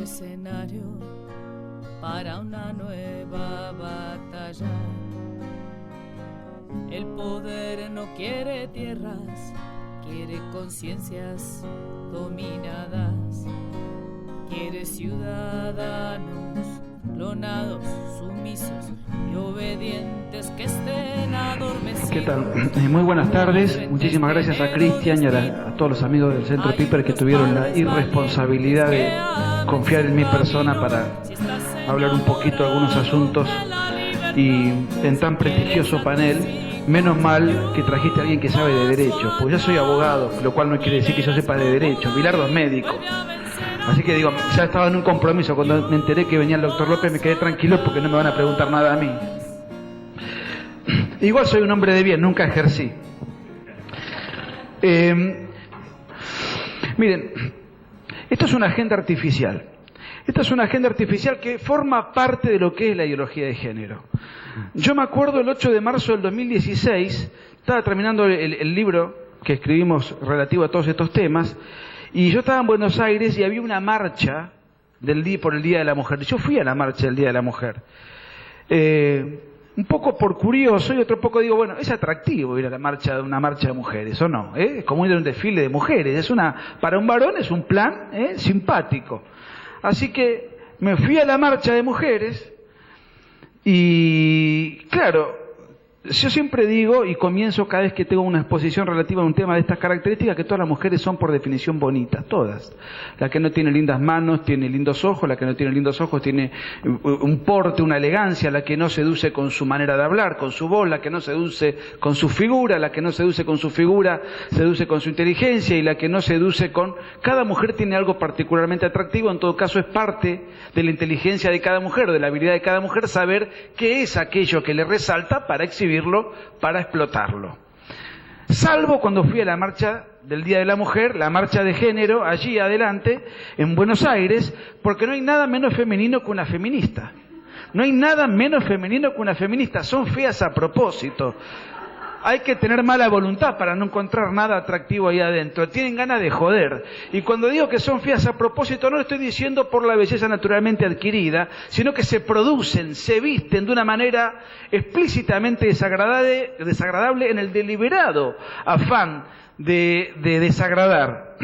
escenario para una nueva batalla. El poder no quiere tierras, quiere conciencias dominadas, quiere ciudadanos clonados, sumisos y obedientes que estén adormecidos. ¿Qué tal? Muy buenas tardes. Muchísimas gracias a Cristian y a todos los amigos del Centro Piper que tuvieron la irresponsabilidad de confiar en mi persona para hablar un poquito de algunos asuntos y en tan prestigioso panel. Menos mal que trajiste a alguien que sabe de derecho, pues yo soy abogado, lo cual no quiere decir que yo sepa de derecho. Bilardo es médico. Así que digo, ya estaba en un compromiso. Cuando me enteré que venía el doctor López me quedé tranquilo porque no me van a preguntar nada a mí. Igual soy un hombre de bien, nunca ejercí. Miren, esto es una agenda artificial. Esta es una agenda artificial que forma parte de lo que es la ideología de género. Yo me acuerdo el 8 de marzo del 2016, estaba terminando el libro que escribimos relativo a todos estos temas, y yo estaba en Buenos Aires y había una marcha por el Día de la Mujer. Yo fui a la marcha del Día de la Mujer. Un poco por curioso y otro poco digo, bueno, es atractivo ir a una marcha de mujeres, ¿o no? Es como ir a un desfile de mujeres. Para un varón es un plan simpático. Así que me fui a la marcha de mujeres y, claro, yo siempre digo y comienzo cada vez que tengo una exposición relativa a un tema de estas características que todas las mujeres son por definición bonitas, todas. La que no tiene lindas manos tiene lindos ojos, la que no tiene lindos ojos tiene un porte, una elegancia, la que no seduce con su manera de hablar, con su voz, la que no seduce con su figura, la que no seduce con su figura, seduce con su inteligencia y la que no seduce con... Cada mujer tiene algo particularmente atractivo, en todo caso es parte de la inteligencia de cada mujer, de la habilidad de cada mujer saber qué es aquello que le resalta para exhibirlo, para explotarlo. Salvo cuando fui a la marcha del Día de la Mujer, la marcha de género, allí adelante, en Buenos Aires, porque no hay nada menos femenino que una feminista. No hay nada menos femenino que una feminista. Son feas a propósito. Hay que tener mala voluntad para no encontrar nada atractivo ahí adentro. Tienen ganas de joder. Y cuando digo que son feas a propósito, no lo estoy diciendo por la belleza naturalmente adquirida, sino que se producen, se visten de una manera explícitamente desagradable en el deliberado afán de desagradar.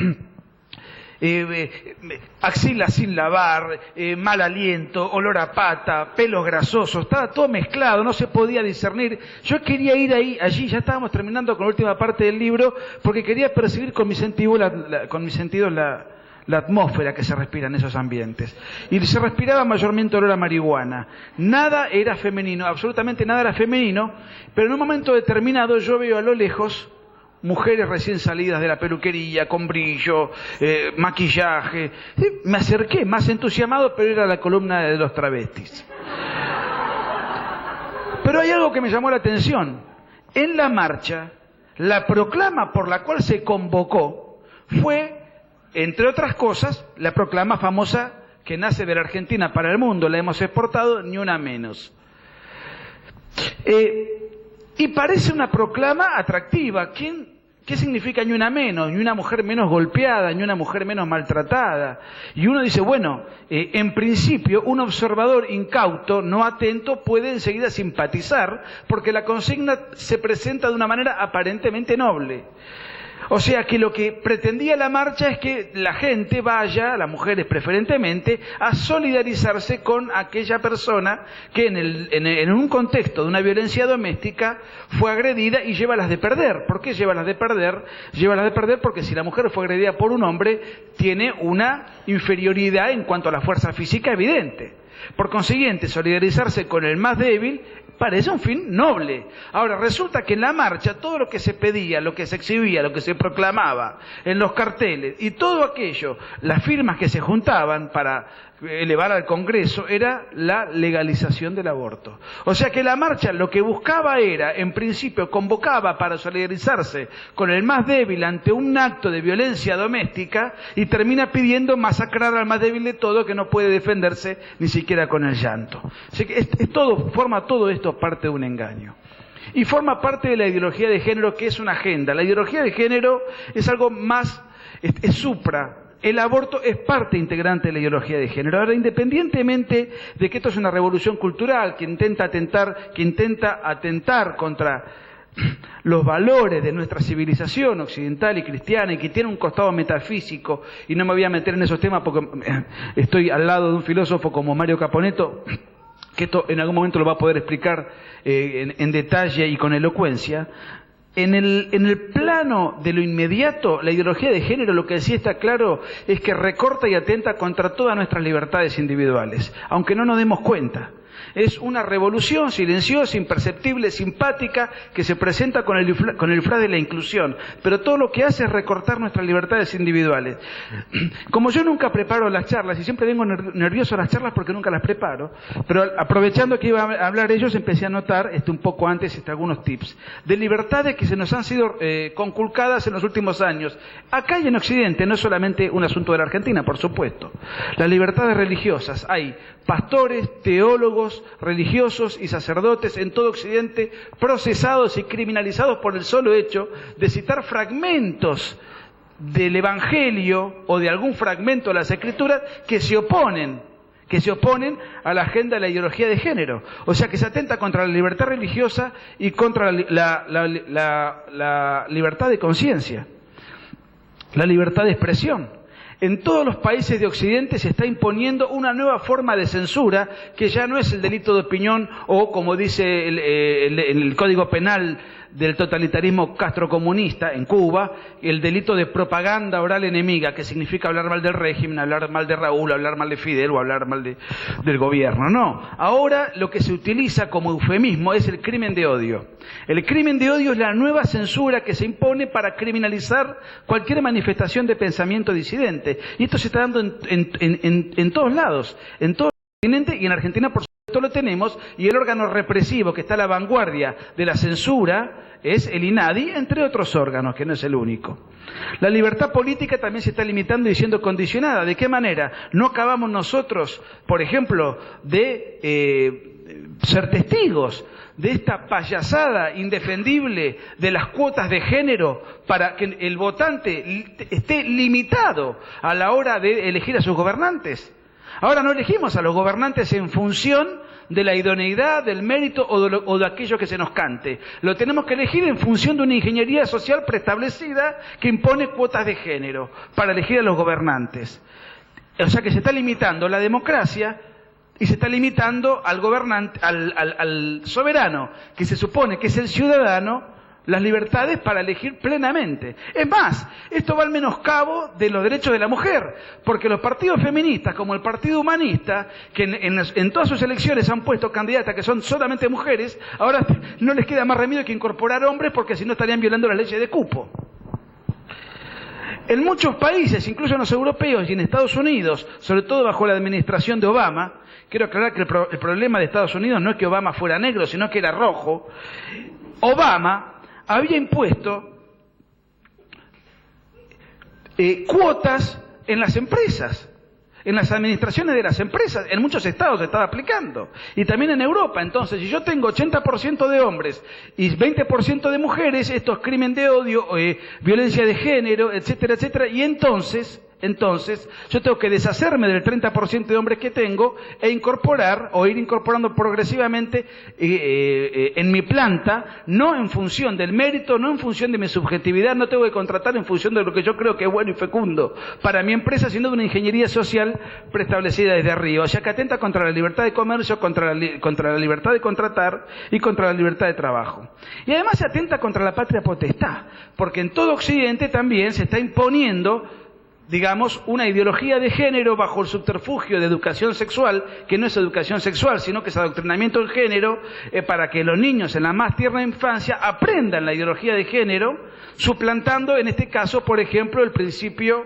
Axilas sin lavar, mal aliento, olor a pata, pelos grasosos, estaba todo mezclado, no se podía discernir. Yo quería ir allí, ya estábamos terminando con la última parte del libro, porque quería percibir con mis sentidos la atmósfera que se respira en esos ambientes. Y se respiraba mayormente olor a marihuana. Nada era femenino, absolutamente nada era femenino, pero en un momento determinado yo veo a lo lejos mujeres recién salidas de la peluquería, con brillo, maquillaje. Me acerqué, más entusiasmado, pero era la columna de los travestis. Pero hay algo que me llamó la atención. En la marcha, la proclama por la cual se convocó fue, entre otras cosas, la proclama famosa que nace de la Argentina para el mundo, la hemos exportado, ni una menos. Y parece una proclama atractiva. ¿Qué significa ni una menos? Ni una mujer menos golpeada, ni una mujer menos maltratada. Y uno dice, bueno, en principio un observador incauto, no atento, puede enseguida simpatizar, porque la consigna se presenta de una manera aparentemente noble. O sea que lo que pretendía la marcha es que la gente vaya, las mujeres preferentemente, a solidarizarse con aquella persona que en un contexto de una violencia doméstica fue agredida y lleva las de perder. ¿Por qué lleva las de perder? Lleva las de perder porque si la mujer fue agredida por un hombre, tiene una inferioridad en cuanto a la fuerza física evidente. Por consiguiente, solidarizarse con el más débil parece un fin noble. Ahora, resulta que en la marcha todo lo que se pedía, lo que se exhibía, lo que se proclamaba en los carteles y todo aquello, las firmas que se juntaban para elevar al Congreso, era la legalización del aborto. O sea que la marcha lo que buscaba era, en principio, convocaba para solidarizarse con el más débil ante un acto de violencia doméstica y termina pidiendo masacrar al más débil de todo que no puede defenderse ni siquiera con el llanto. Así que forma todo esto parte de un engaño. Y forma parte de la ideología de género, que es una agenda. La ideología de género es algo más, es supra el aborto es parte integrante de la ideología de género. Ahora, independientemente de que esto es una revolución cultural que intenta atentar contra los valores de nuestra civilización occidental y cristiana y que tiene un costado metafísico, y no me voy a meter en esos temas porque estoy al lado de un filósofo como Mario Caponetto, que esto en algún momento lo va a poder explicar en detalle y con elocuencia. En el plano de lo inmediato, la ideología de género lo que sí está claro es que recorta y atenta contra todas nuestras libertades individuales, aunque no nos demos cuenta. Es una revolución silenciosa, imperceptible, simpática, que se presenta con el disfraz de la inclusión, pero todo lo que hace es recortar nuestras libertades individuales. Como yo nunca preparo las charlas, y siempre vengo nervioso a las charlas porque nunca las preparo, pero aprovechando que iba a hablar ellos, empecé a anotar un poco antes algunos tips de libertades que se nos han sido conculcadas en los últimos años, acá y en Occidente. No es solamente un asunto de la Argentina, por supuesto. Las libertades religiosas, hay pastores, teólogos, religiosos y sacerdotes en todo Occidente procesados y criminalizados por el solo hecho de citar fragmentos del Evangelio o de algún fragmento de las Escrituras que se oponen a la agenda de la ideología de género. O sea, que se atenta contra la libertad religiosa y contra la libertad de conciencia, la libertad de expresión. En todos los países de Occidente se está imponiendo una nueva forma de censura que ya no es el delito de opinión o, como dice el Código Penal del totalitarismo castrocomunista en Cuba, el delito de propaganda oral enemiga, que significa hablar mal del régimen, hablar mal de Raúl, hablar mal de Fidel o hablar mal del gobierno. No, ahora lo que se utiliza como eufemismo es el crimen de odio. El crimen de odio es la nueva censura que se impone para criminalizar cualquier manifestación de pensamiento disidente. Y esto se está dando en todos lados, en todo el continente, y en Argentina por supuesto lo tenemos, y el órgano represivo que está a la vanguardia de la censura es el INADI, entre otros órganos, que no es el único. La libertad política también se está limitando y siendo condicionada. ¿De qué manera? No acabamos nosotros, por ejemplo, de ser testigos de esta payasada indefendible de las cuotas de género para que el votante esté limitado a la hora de elegir a sus gobernantes. Ahora no elegimos a los gobernantes en función de la idoneidad, del mérito o de aquello que se nos cante. Lo tenemos que elegir en función de una ingeniería social preestablecida que impone cuotas de género para elegir a los gobernantes. O sea que se está limitando la democracia y se está limitando al gobernante, al soberano, que se supone que es el ciudadano, las libertades para elegir plenamente. Es más, esto va al menoscabo de los derechos de la mujer, porque los partidos feministas, como el Partido Humanista, que en todas sus elecciones han puesto candidatas que son solamente mujeres, ahora no les queda más remedio que incorporar hombres, porque si no estarían violando las leyes de cupo. En muchos países, incluso en los europeos y en Estados Unidos, sobre todo bajo la administración de Obama, quiero aclarar que el problema de Estados Unidos no es que Obama fuera negro, sino que era rojo. Obama había impuesto cuotas en las empresas, en las administraciones de las empresas. En muchos estados se estaba aplicando, y también en Europa. Entonces, si yo tengo 80% de hombres y 20% de mujeres, esto es crimen de odio, violencia de género, etcétera, etcétera, y entonces yo tengo que deshacerme del 30% de hombres que tengo e incorporar o ir incorporando progresivamente en mi planta, no en función del mérito, no en función de mi subjetividad, no tengo que contratar en función de lo que yo creo que es bueno y fecundo para mi empresa, sino de una ingeniería social preestablecida desde arriba. O sea, que atenta contra la libertad de comercio, contra la libertad de contratar y contra la libertad de trabajo. Y además se atenta contra la patria potestad, porque en todo Occidente también se está imponiendo, digamos, una ideología de género bajo el subterfugio de educación sexual, que no es educación sexual, sino que es adoctrinamiento del género, para que los niños en la más tierna infancia aprendan la ideología de género, suplantando en este caso, por ejemplo, el principio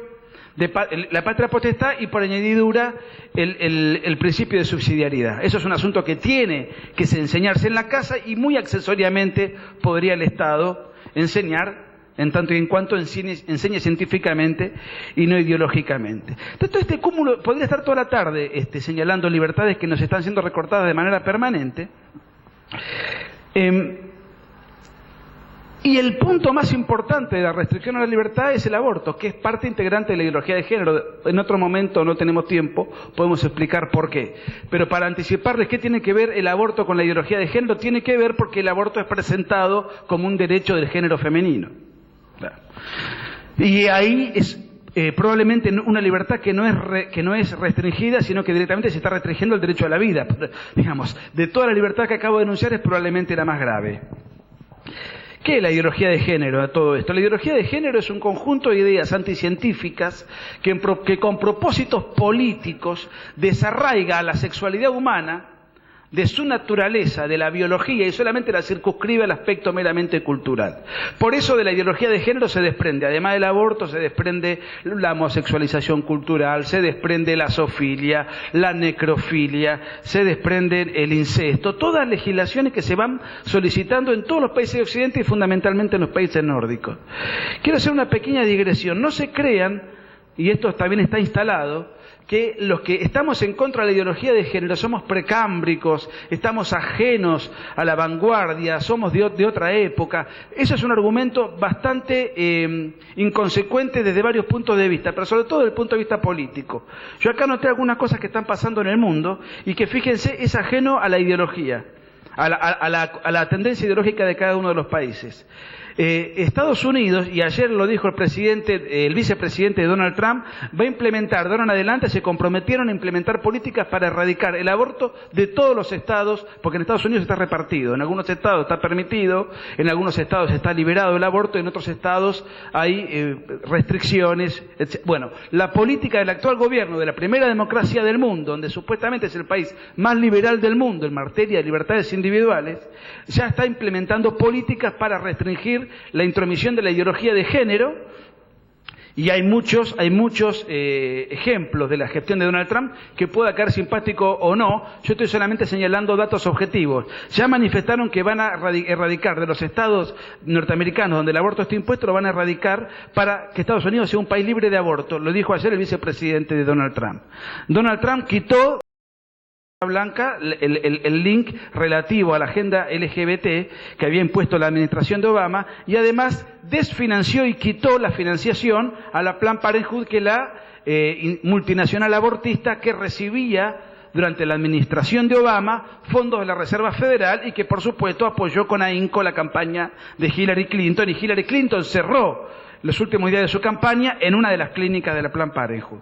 de la patria potestad y por añadidura el principio de subsidiariedad. Eso es un asunto que tiene que enseñarse en la casa, y muy accesoriamente podría el Estado enseñar, en tanto y en cuanto enseñe científicamente y no ideológicamente. Todo este cúmulo podría estar toda la tarde señalando libertades que nos están siendo recortadas de manera permanente. Y el punto más importante de la restricción a la libertad es el aborto, que es parte integrante de la ideología de género. En otro momento, no tenemos tiempo, podemos explicar por qué. Pero para anticiparles qué tiene que ver el aborto con la ideología de género, tiene que ver porque el aborto es presentado como un derecho del género femenino. Claro. Y ahí es probablemente una libertad que no es restringida, sino que directamente se está restringiendo el derecho a la vida. Digamos, de toda la libertad que acabo de enunciar es probablemente la más grave. ¿Qué es la ideología de género a todo esto? La ideología de género es un conjunto de ideas anticientíficas que con propósitos políticos desarraiga a la sexualidad humana de su naturaleza, de la biología, y solamente la circunscribe al aspecto meramente cultural. Por eso de la ideología de género se desprende, además del aborto, se desprende la homosexualización cultural, se desprende la zoofilia, la necrofilia, se desprende el incesto, todas legislaciones que se van solicitando en todos los países de Occidente y fundamentalmente en los países nórdicos. Quiero hacer una pequeña digresión. No se crean, y esto también está instalado, que los que estamos en contra de la ideología de género somos precámbricos, estamos ajenos a la vanguardia, somos de otra época. Eso es un argumento bastante inconsecuente desde varios puntos de vista, pero sobre todo desde el punto de vista político. Yo acá noté algunas cosas que están pasando en el mundo y que, fíjense, es ajeno a la ideología, a la tendencia ideológica de cada uno de los países. Estados Unidos, y ayer lo dijo el vicepresidente Donald Trump, va a implementar, de ahora en adelante se comprometieron a implementar políticas para erradicar el aborto de todos los estados, porque en Estados Unidos está repartido, en algunos estados está permitido, en algunos estados está liberado el aborto, en otros estados hay restricciones, etc. Bueno, la política del actual gobierno, de la primera democracia del mundo, donde supuestamente es el país más liberal del mundo en materia de libertades individuales, ya está implementando políticas para restringir la intromisión de la ideología de género, y hay muchos ejemplos de la gestión de Donald Trump que pueda caer simpático o no. Yo estoy solamente señalando datos objetivos. Ya manifestaron que van a erradicar de los estados norteamericanos donde el aborto está impuesto, lo van a erradicar para que Estados Unidos sea un país libre de aborto. Lo dijo ayer el vicepresidente de Donald Trump. Donald Trump quitó blanca el link relativo a la agenda LGBT que había impuesto la administración de Obama, y además desfinanció y quitó la financiación a la Planned Parenthood, que es la multinacional abortista que recibía durante la administración de Obama fondos de la Reserva Federal y que por supuesto apoyó con ahínco la campaña de Hillary Clinton, y Hillary Clinton cerró los últimos días de su campaña en una de las clínicas de la Planned Parenthood.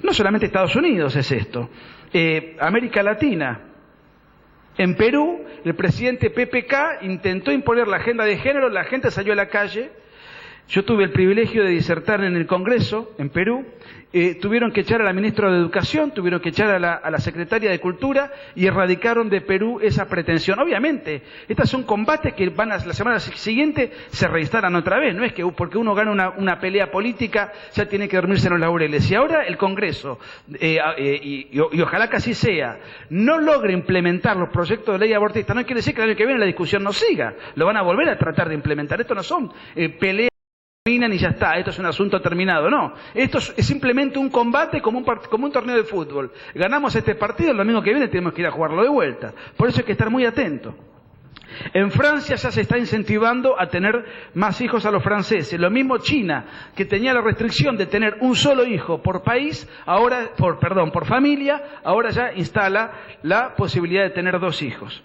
No solamente Estados Unidos es esto. América Latina. En Perú, el presidente PPK intentó imponer la agenda de género, la gente salió a la calle. Yo tuve el privilegio de disertar en el Congreso, en Perú. Tuvieron que echar a la ministra de Educación, tuvieron que echar a la secretaria de Cultura y erradicaron de Perú esa pretensión. Obviamente, estos son combates que la semana siguiente se reinstalan otra vez. No es que porque uno gana una pelea política ya tiene que dormirse en los laureles. Si ahora el Congreso, y ojalá que así sea, no logra implementar los proyectos de ley abortista, no quiere decir que el año que viene la discusión no siga. Lo van a volver a tratar de implementar. Esto no son peleas y ya está, esto es un asunto terminado, no. Esto es simplemente un combate como un torneo de fútbol. Ganamos este partido, el domingo que viene tenemos que ir a jugarlo de vuelta. Por eso hay que estar muy atento. En Francia ya se está incentivando a tener más hijos a los franceses. Lo mismo China, que tenía la restricción de tener un solo hijo por país, por familia, ahora ya instala la posibilidad de tener 2 hijos.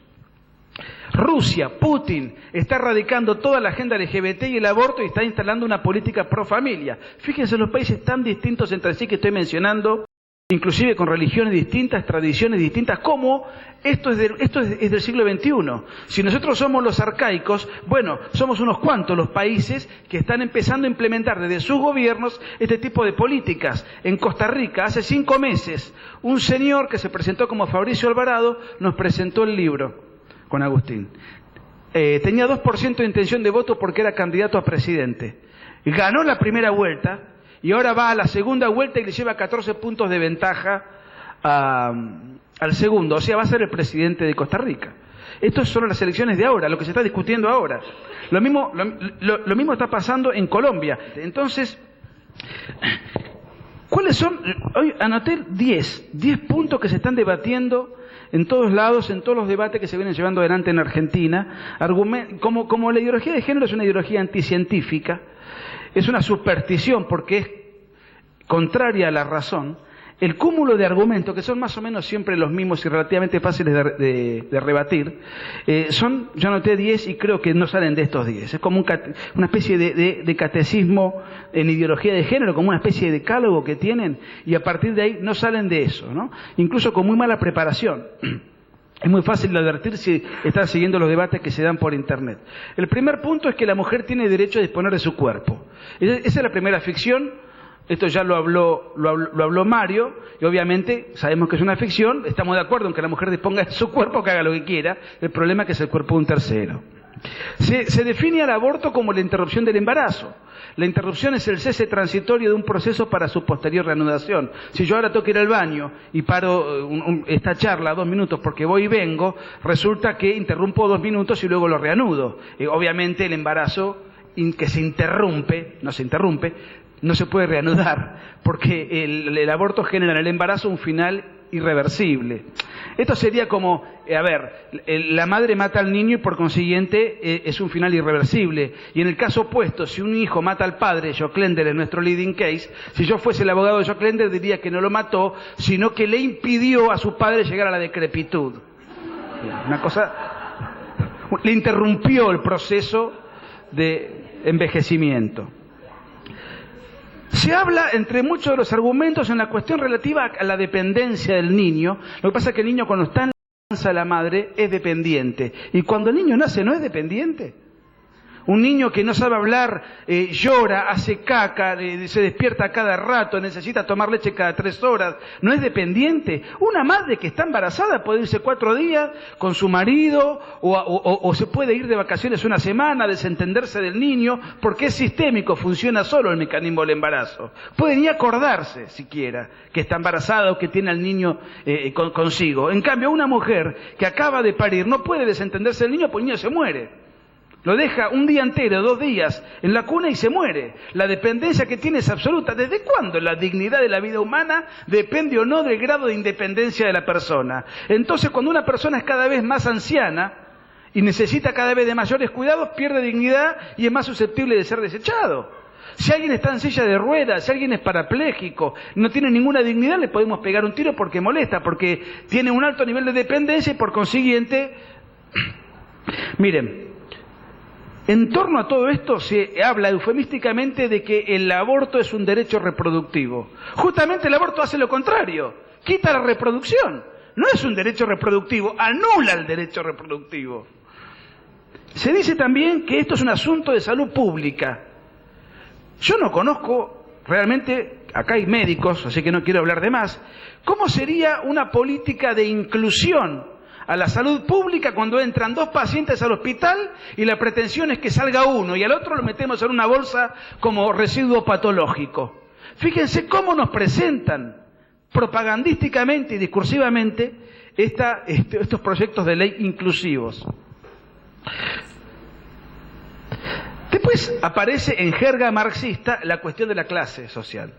Rusia, Putin, está erradicando toda la agenda LGBT y el aborto y está instalando una política pro familia. Fíjense los países tan distintos entre sí que estoy mencionando, inclusive con religiones distintas, tradiciones distintas, como esto es del siglo XXI. Si nosotros somos los arcaicos, bueno, somos unos cuantos los países que están empezando a implementar desde sus gobiernos este tipo de políticas. En Costa Rica, hace 5 meses, un señor que se presentó como Fabricio Alvarado nos presentó el libro con Agustín. Tenía 2% de intención de voto porque era candidato a presidente. Ganó la primera vuelta y ahora va a la segunda vuelta y le lleva 14 puntos de ventaja al segundo. O sea, va a ser el presidente de Costa Rica. Estas son las elecciones de ahora, lo que se está discutiendo ahora. Lo mismo está pasando en Colombia. Entonces, ¿cuáles son? Hoy anoté 10 puntos que se están debatiendo en todos lados, en todos los debates que se vienen llevando adelante en Argentina, como la ideología de género es una ideología anticientífica, es una superstición porque es contraria a la razón, el cúmulo de argumentos, que son más o menos siempre los mismos y relativamente fáciles de rebatir, yo anoté 10 y creo que no salen de estos 10. Es como una especie de catecismo en ideología de género, como una especie de decálogo que tienen, y a partir de ahí no salen de eso, ¿no? Incluso con muy mala preparación. Es muy fácil de advertir si están siguiendo los debates que se dan por Internet. El primer punto es que la mujer tiene derecho a disponer de su cuerpo. Esa es la primera ficción. Esto ya lo habló Mario, y obviamente sabemos que es una ficción, estamos de acuerdo en que la mujer disponga de su cuerpo, que haga lo que quiera, el problema es que es el cuerpo de un tercero. Se define al aborto como la interrupción del embarazo. La interrupción es el cese transitorio de un proceso para su posterior reanudación. Si yo ahora tengo que ir al baño y paro esta charla 2 minutos porque voy y vengo, resulta que interrumpo 2 minutos y luego lo reanudo. Obviamente el embarazo que se interrumpe, no se puede reanudar, porque el aborto genera en el embarazo un final irreversible. Esto sería como, la madre mata al niño y por consiguiente es un final irreversible. Y en el caso opuesto, si un hijo mata al padre, Jock Lender es nuestro leading case, si yo fuese el abogado de Jock Lender diría que no lo mató, sino que le impidió a su padre llegar a la decrepitud. Una cosa, le interrumpió el proceso de envejecimiento. Se habla, entre muchos de los argumentos, en la cuestión relativa a la dependencia del niño. Lo que pasa es que el niño cuando está en la panza de la madre es dependiente. Y cuando el niño nace no es dependiente. Un niño que no sabe hablar, llora, hace caca, se despierta cada rato, necesita tomar leche cada 3 horas, no es dependiente. Una madre que está embarazada puede irse 4 días con su marido o se puede ir de vacaciones 1 semana, desentenderse del niño, porque es sistémico, funciona solo el mecanismo del embarazo. Puede ni acordarse siquiera que está embarazada o que tiene al niño consigo. En cambio, una mujer que acaba de parir no puede desentenderse del niño porque el niño se muere. Lo deja un día entero, 2 días en la cuna y se muere. La dependencia que tiene es absoluta. ¿Desde cuándo la dignidad de la vida humana depende o no del grado de independencia de la persona? Entonces, cuando una persona es cada vez más anciana y necesita cada vez de mayores cuidados, pierde dignidad y es más susceptible de ser desechado. Si alguien está en silla de ruedas, si alguien es parapléjico, no tiene ninguna dignidad, le podemos pegar un tiro porque molesta, porque tiene un alto nivel de dependencia y por consiguiente... Miren, en torno a todo esto se habla eufemísticamente de que el aborto es un derecho reproductivo. Justamente el aborto hace lo contrario, quita la reproducción. No es un derecho reproductivo, anula el derecho reproductivo. Se dice también que esto es un asunto de salud pública. Yo no conozco realmente, acá hay médicos, así que no quiero hablar de más, ¿cómo sería una política de inclusión a la salud pública cuando entran 2 pacientes al hospital y la pretensión es que salga uno y al otro lo metemos en una bolsa como residuo patológico? Fíjense cómo nos presentan propagandísticamente y discursivamente estos proyectos de ley inclusivos. Después aparece en jerga marxista la cuestión de la clase social.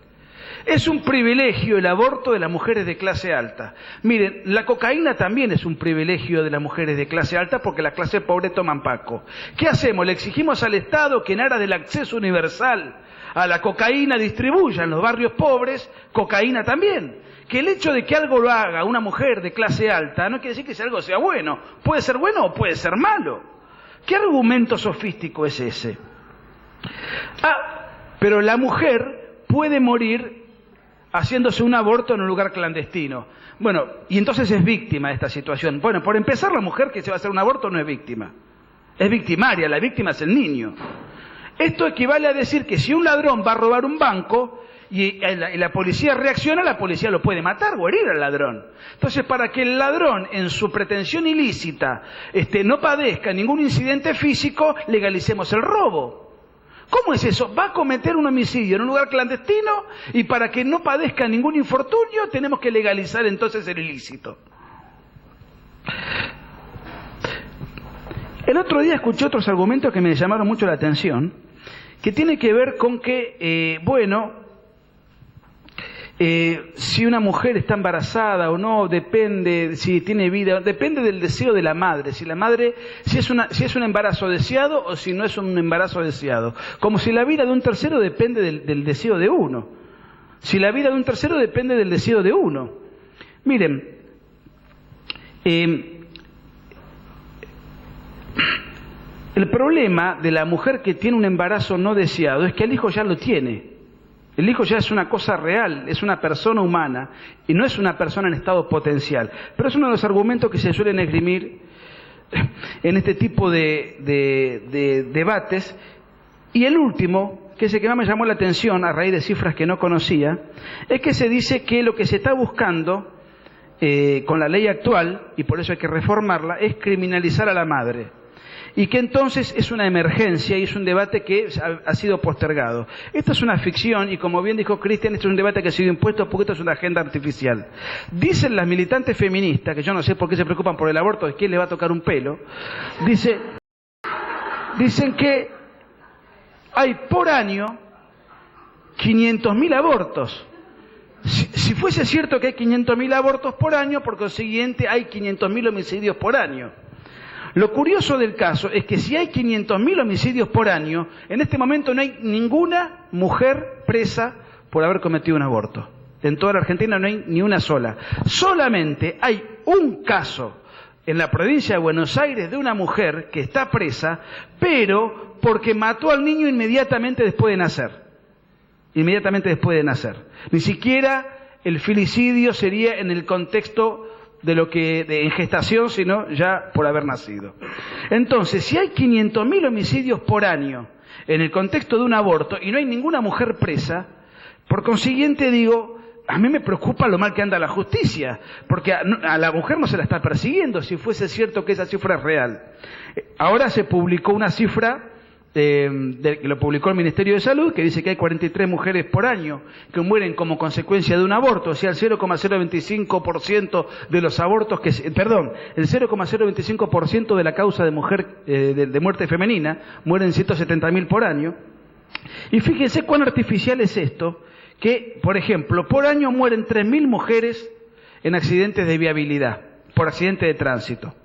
Es un privilegio el aborto de las mujeres de clase alta. Miren, la cocaína también es un privilegio de las mujeres de clase alta porque las clases pobres toman paco. ¿Qué hacemos? Le exigimos al Estado que en aras del acceso universal a la cocaína distribuya en los barrios pobres cocaína también. Que el hecho de que algo lo haga una mujer de clase alta no quiere decir que si algo sea bueno. Puede ser bueno o puede ser malo. ¿Qué argumento sofístico es ese? Pero la mujer puede morir haciéndose un aborto en un lugar clandestino. Bueno, y entonces es víctima de esta situación. Bueno, por empezar, la mujer que se va a hacer un aborto no es víctima. Es victimaria, la víctima es el niño. Esto equivale a decir que si un ladrón va a robar un banco y la policía reacciona, la policía lo puede matar o herir al ladrón. Entonces, para que el ladrón, en su pretensión ilícita, no padezca ningún incidente físico, legalicemos el robo. ¿Cómo es eso? Va a cometer un homicidio en un lugar clandestino y para que no padezca ningún infortunio tenemos que legalizar entonces el ilícito. El otro día escuché otros argumentos que me llamaron mucho la atención, que tiene que ver con que, Si una mujer está embarazada o no, depende si tiene vida, depende del deseo de la madre. Si es un embarazo deseado o si no es un embarazo deseado. Como si la vida de un tercero depende del deseo de uno. Si la vida de un tercero depende del deseo de uno. Miren, el problema de la mujer que tiene un embarazo no deseado es que el hijo ya lo tiene. El hijo ya es una cosa real, es una persona humana y no es una persona en estado potencial. Pero es uno de los argumentos que se suelen esgrimir en este tipo de debates. Y el último, que es el que más me llamó la atención a raíz de cifras que no conocía, es que se dice que lo que se está buscando con la ley actual, y por eso hay que reformarla, es criminalizar a la madre. Y que entonces es una emergencia y es un debate que ha sido postergado. Esto es una ficción y como bien dijo Cristian, esto es un debate que ha sido impuesto porque esto es una agenda artificial. Dicen las militantes feministas, que yo no sé por qué se preocupan por el aborto, de quién le va a tocar un pelo, dicen que hay por año 500.000 abortos. Si fuese cierto que hay 500.000 abortos por año, por consiguiente hay 500.000 homicidios por año. Lo curioso del caso es que si hay 500.000 homicidios por año, en este momento no hay ninguna mujer presa por haber cometido un aborto. En toda la Argentina no hay ni una sola. Solamente hay un caso en la provincia de Buenos Aires de una mujer que está presa, pero porque mató al niño inmediatamente después de nacer. Inmediatamente después de nacer. Ni siquiera el filicidio sería en el contexto en gestación, sino ya por haber nacido. Entonces, si hay 500.000 homicidios por año en el contexto de un aborto y no hay ninguna mujer presa, por consiguiente digo, a mí me preocupa lo mal que anda la justicia, porque a la mujer no se la está persiguiendo, si fuese cierto que esa cifra es real. Ahora se publicó una cifra que lo publicó el Ministerio de Salud, que dice que hay 43 mujeres por año que mueren como consecuencia de un aborto, o sea, el 0,025% de los abortos el 0,025% de la causa de muerte femenina, mueren 170.000 por año. Y fíjense cuán artificial es esto, que, por ejemplo, por año mueren 3.000 mujeres en accidentes de viabilidad, por accidente de tránsito.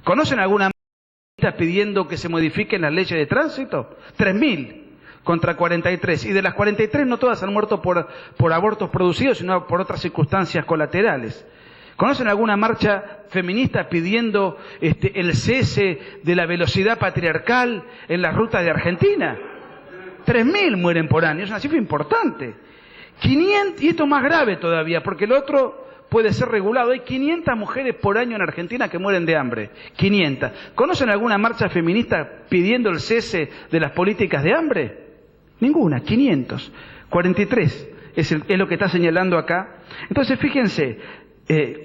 ¿Conocen alguna pidiendo que se modifiquen las leyes de tránsito? 3.000 contra 43. Y de las 43 no todas han muerto por abortos producidos, sino por otras circunstancias colaterales. ¿Conocen alguna marcha feminista pidiendo el cese de la velocidad patriarcal en las rutas de Argentina? 3.000 mueren por año, es una cifra importante. 500, y esto es más grave todavía, porque el otro puede ser regulado. Hay 500 mujeres por año en Argentina que mueren de hambre. 500. ¿Conocen alguna marcha feminista pidiendo el cese de las políticas de hambre? Ninguna. 500. 43 es lo que está señalando acá. Entonces, fíjense,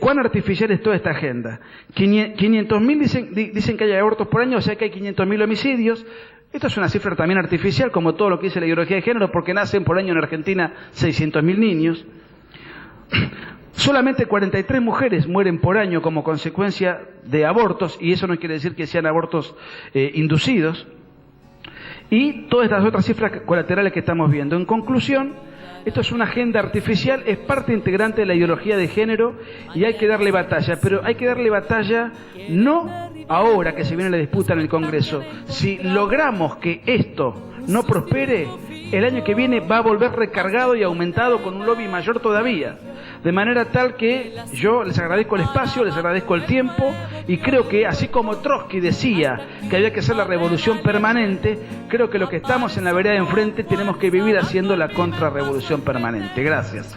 cuán artificial es toda esta agenda. 500.000 dicen que hay abortos por año, o sea que hay 500.000 homicidios. Esto es una cifra también artificial, como todo lo que dice la ideología de género, porque nacen por año en Argentina 600.000 niños. Solamente 43 mujeres mueren por año como consecuencia de abortos, y eso no quiere decir que sean abortos inducidos. Y todas estas otras cifras colaterales que estamos viendo. En conclusión, esto es una agenda artificial, es parte integrante de la ideología de género y hay que darle batalla. Pero hay que darle batalla no ahora que se viene la disputa en el Congreso. Si logramos que esto no prospere, el año que viene va a volver recargado y aumentado con un lobby mayor todavía. De manera tal que yo les agradezco el espacio, les agradezco el tiempo y creo que así como Trotsky decía que había que hacer la revolución permanente, creo que los que estamos en la vereda de enfrente tenemos que vivir haciendo la contrarrevolución permanente. Gracias.